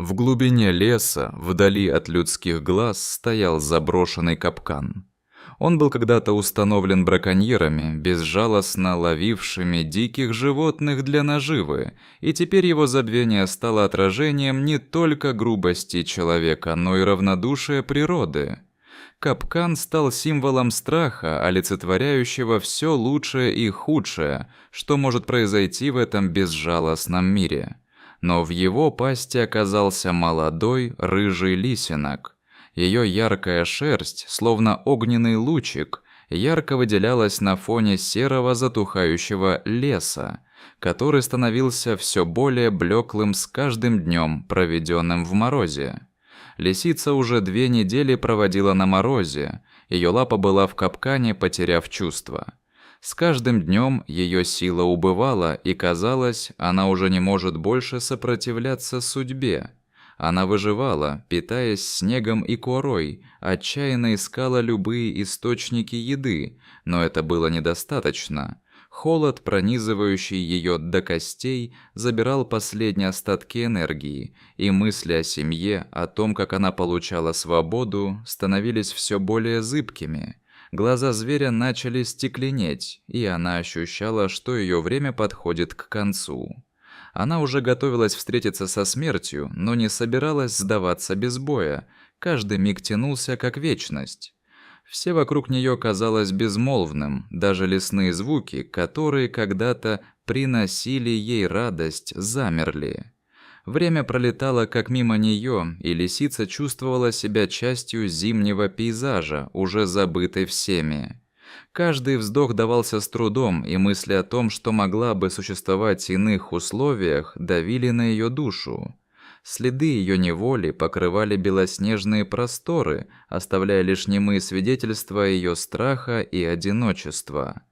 В глубине леса, вдали от людских глаз, стоял заброшенный капкан. Он был когда-то установлен браконьерами, безжалостно ловившими диких животных для наживы, и теперь его забвение стало отражением не только грубости человека, но и равнодушия природы. Капкан стал символом страха, олицетворяющего все лучшее и худшее, что может произойти в этом безжалостном мире. Но в его пасти оказался молодой рыжий лисенок. Ее яркая шерсть, словно огненный лучик, ярко выделялась на фоне серого затухающего леса, который становился все более блеклым с каждым днем, проведенным в морозе. Лисица уже 2 недели проводила на морозе, ее лапа была в капкане, потеряв чувство. С каждым днем ее сила убывала, и казалось, она уже не может больше сопротивляться судьбе. Она выживала, питаясь снегом и корой, отчаянно искала любые источники еды, но это было недостаточно. Холод, пронизывающий ее до костей, забирал последние остатки энергии, и мысли о семье, о том, как она получала свободу, становились все более зыбкими. Глаза зверя начали стекленеть, и она ощущала, что ее время подходит к концу. Она уже готовилась встретиться со смертью, но не собиралась сдаваться без боя. Каждый миг тянулся, как вечность. Все вокруг нее казалось безмолвным, даже лесные звуки, которые когда-то приносили ей радость, замерли. Время пролетало как мимо нее, и лисица чувствовала себя частью зимнего пейзажа, уже забытой всеми. Каждый вздох давался с трудом, и мысли о том, что могла бы существовать в иных условиях, давили на ее душу. Следы ее неволи покрывали белоснежные просторы, оставляя лишь немые свидетельства ее страха и одиночества.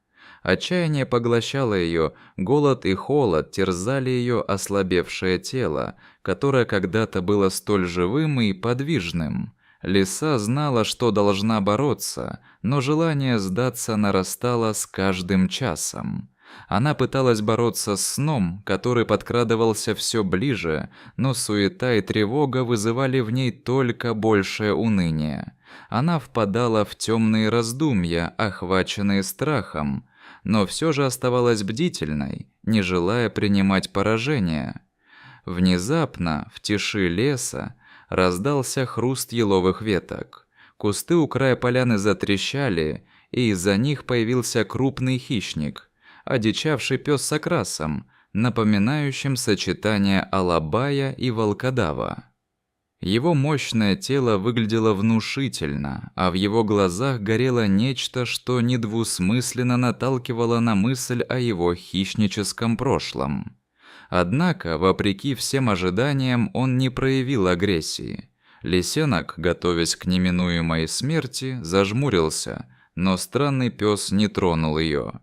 Отчаяние поглощало ее, голод и холод терзали ее ослабевшее тело, которое когда-то было столь живым и подвижным. Лиса знала, что должна бороться, но желание сдаться нарастало с каждым часом. Она пыталась бороться с сном, который подкрадывался все ближе, но суета и тревога вызывали в ней только большее уныние. Она впадала в темные раздумья, охваченные страхом, но все же оставалась бдительной, не желая принимать поражение. Внезапно, в тиши леса, раздался хруст еловых веток. Кусты у края поляны затрещали, и из-за них появился крупный хищник, одичавший пес с окрасом, напоминающим сочетание алабая и волкодава. Его мощное тело выглядело внушительно, а в его глазах горело нечто, что недвусмысленно наталкивало на мысль о его хищническом прошлом. Однако, вопреки всем ожиданиям, он не проявил агрессии. Лисенок, готовясь к неминуемой смерти, зажмурился, но странный пес не тронул ее.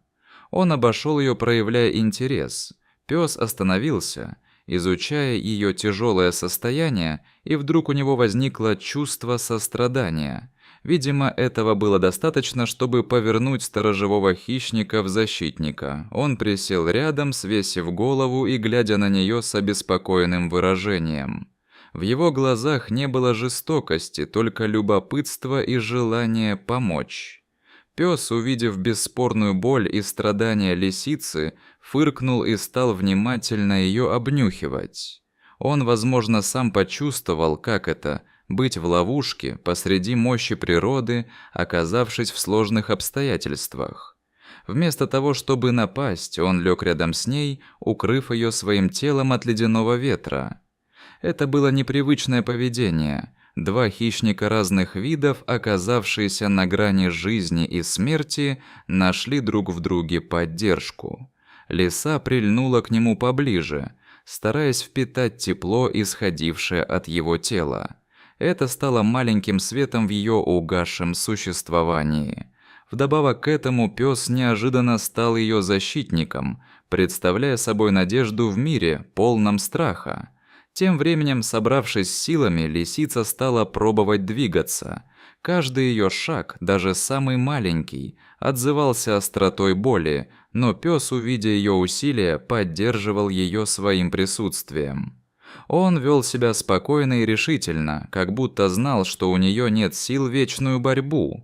Он обошел ее, проявляя интерес. Пес остановился, изучая ее тяжелое состояние, и вдруг у него возникло чувство сострадания. Видимо, этого было достаточно, чтобы повернуть сторожевого хищника в защитника. Он присел рядом, свесив голову и глядя на нее с обеспокоенным выражением. В его глазах не было жестокости, только любопытство и желание помочь. Пес, увидев бесспорную боль и страдания лисицы, фыркнул и стал внимательно ее обнюхивать. Он, возможно, сам почувствовал, как это – быть в ловушке посреди мощи природы, оказавшись в сложных обстоятельствах. Вместо того, чтобы напасть, он лег рядом с ней, укрыв ее своим телом от ледяного ветра. Это было непривычное поведение. 2 хищника разных видов, оказавшиеся на грани жизни и смерти, нашли друг в друге поддержку. Лиса прильнула к нему поближе, стараясь впитать тепло, исходившее от его тела. Это стало маленьким светом в ее угасшем существовании. Вдобавок к этому пес неожиданно стал ее защитником, представляя собой надежду в мире, полном страха. Тем временем, собравшись с силами, лисица стала пробовать двигаться. Каждый ее шаг, даже самый маленький, отзывался остротой боли, но пес, увидя ее усилия, поддерживал ее своим присутствием. Он вел себя спокойно и решительно, как будто знал, что у нее нет сил в вечную борьбу.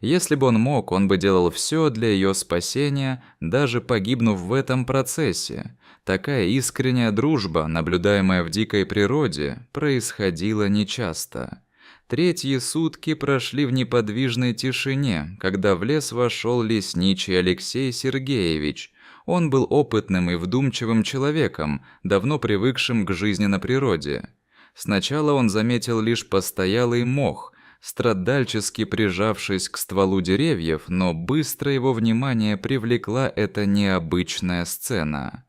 Если бы он мог, он бы делал все для ее спасения, даже погибнув в этом процессе. Такая искренняя дружба, наблюдаемая в дикой природе, происходила нечасто. Третьи сутки прошли в неподвижной тишине, когда в лес вошел лесничий Алексей Сергеевич. Он был опытным и вдумчивым человеком, давно привыкшим к жизни на природе. Сначала он заметил лишь постоялый мох, страдальчески прижавшись к стволу деревьев, но быстро его внимание привлекла эта необычная сцена.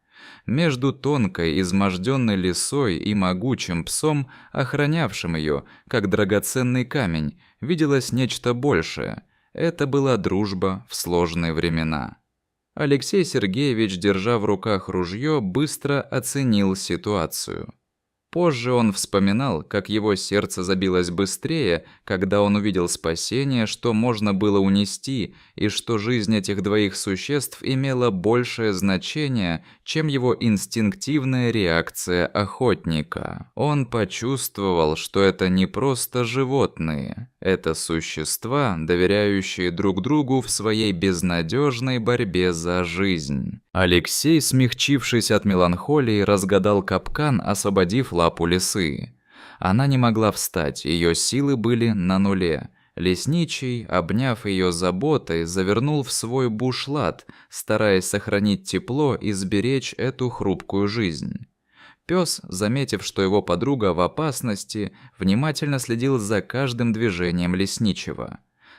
Между тонкой, изможденной лисой и могучим псом, охранявшим ее, как драгоценный камень, виделось нечто большее. Это была дружба в сложные времена. Алексей Сергеевич, держа в руках ружье, быстро оценил ситуацию. Позже он вспоминал, как его сердце забилось быстрее, когда он увидел спасение, что можно было унести, и что жизнь этих двоих существ имела большее значение, чем его инстинктивная реакция охотника. Он почувствовал, что это не просто животные, это существа, доверяющие друг другу в своей безнадежной борьбе за жизнь. Алексей, смягчившись от меланхолии, разгадал капкан, освободив лапу лисы. Она не могла встать, ее силы были на нуле. Лесничий, обняв ее заботой, завернул в свой бушлат, стараясь сохранить тепло и сберечь эту хрупкую жизнь. Пес, заметив, что его подруга в опасности, внимательно следил за каждым движением лесничего.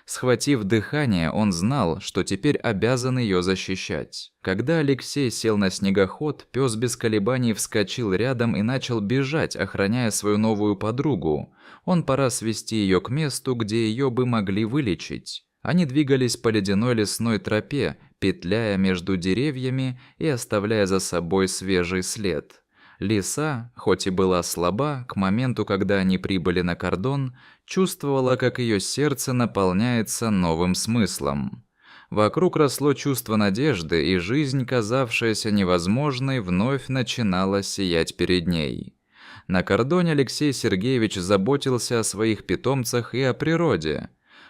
Схватив дыхание, он знал, что теперь обязан ее защищать. Когда Алексей сел на снегоход, пес без колебаний вскочил рядом и начал бежать, охраняя свою новую подругу. Он пора свести ее к месту, где ее бы могли вылечить. Они двигались по ледяной лесной тропе, петляя между деревьями и оставляя за собой свежий след. Лиса, хоть и была слаба, к моменту, когда они прибыли на кордон, чувствовала, как ее сердце наполняется новым смыслом. Вокруг росло чувство надежды, и жизнь, казавшаяся невозможной, вновь начинала сиять перед ней. На кордоне Алексей Сергеевич заботился о своих питомцах и о природе.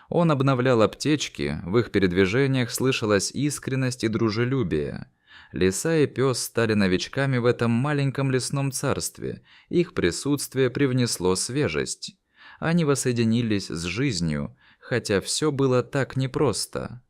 Он обновлял аптечки, в их передвижениях слышалась искренность и дружелюбие. Лиса и пес стали новичками в этом маленьком лесном царстве, их присутствие привнесло свежесть. Они воссоединились с жизнью, хотя все было так непросто.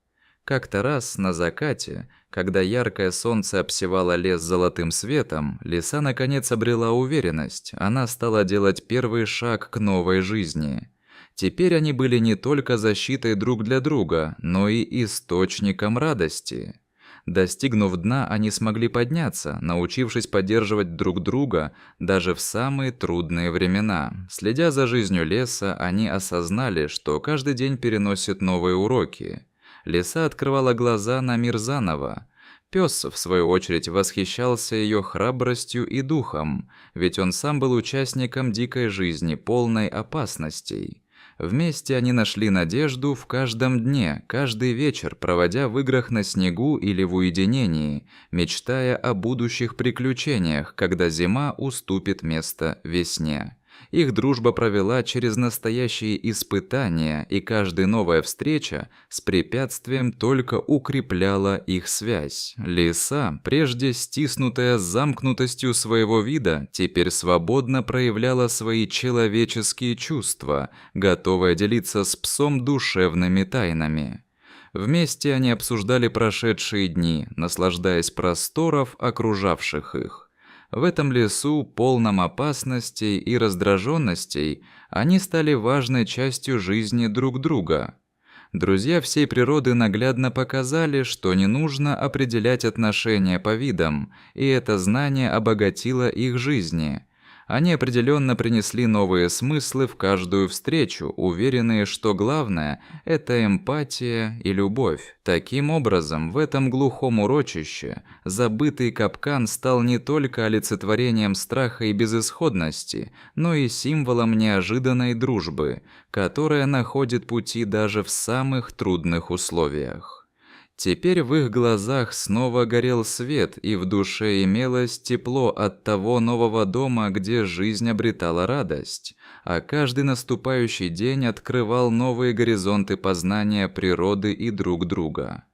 Как-то раз на закате, когда яркое солнце обсевало лес золотым светом, лиса наконец обрела уверенность, она стала делать первый шаг к новой жизни. Теперь они были не только защитой друг для друга, но и источником радости. Достигнув дна, они смогли подняться, научившись поддерживать друг друга даже в самые трудные времена. Следя за жизнью леса, они осознали, что каждый день переносит новые уроки. Лиса открывала глаза на мир заново. Пес, в свою очередь, восхищался ее храбростью и духом, ведь он сам был участником дикой жизни, полной опасностей. Вместе они нашли надежду в каждом дне, каждый вечер, проводя в играх на снегу или в уединении, мечтая о будущих приключениях, когда зима уступит место весне. Их дружба провела через настоящие испытания, и каждая новая встреча с препятствием только укрепляла их связь. Лиса, прежде стиснутая замкнутостью своего вида, теперь свободно проявляла свои человеческие чувства, готовая делиться с псом душевными тайнами. Вместе они обсуждали прошедшие дни, наслаждаясь просторов, окружавших их. В этом лесу, полном опасностей и раздраженностей, они стали важной частью жизни друг друга. Друзья всей природы наглядно показали, что не нужно определять отношения по видам, и это знание обогатило их жизни. Они определенно принесли новые смыслы в каждую встречу, уверенные, что главное – это эмпатия и любовь. Таким образом, в этом глухом урочище забытый капкан стал не только олицетворением страха и безысходности, но и символом неожиданной дружбы, которая находит пути даже в самых трудных условиях. Теперь в их глазах снова горел свет, и в душе имелось тепло от того нового дома, где жизнь обретала радость, а каждый наступающий день открывал новые горизонты познания природы и друг друга.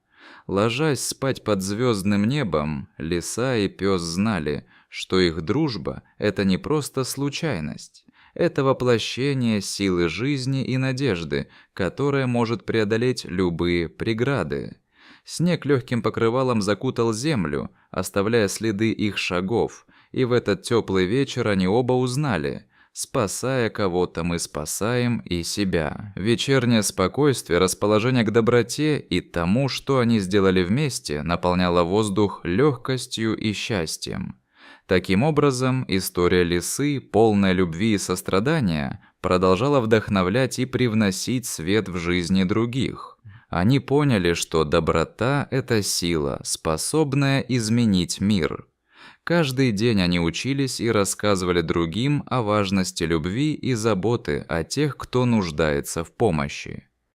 Ложась спать под звездным небом, лиса и пес знали, что их дружба – это не просто случайность. Это воплощение силы жизни и надежды, которая может преодолеть любые преграды. Снег легким покрывалом закутал землю, оставляя следы их шагов, и в этот теплый вечер они оба узнали: спасая кого-то, мы спасаем и себя. Вечернее спокойствие, расположение к доброте и тому, что они сделали вместе, наполняло воздух легкостью и счастьем. Таким образом, история лисы, полная любви и сострадания, продолжала вдохновлять и привносить свет в жизни других. Они поняли, что доброта – это сила, способная изменить мир. Каждый день они учились и рассказывали другим о важности любви и заботы о тех, кто нуждается в помощи.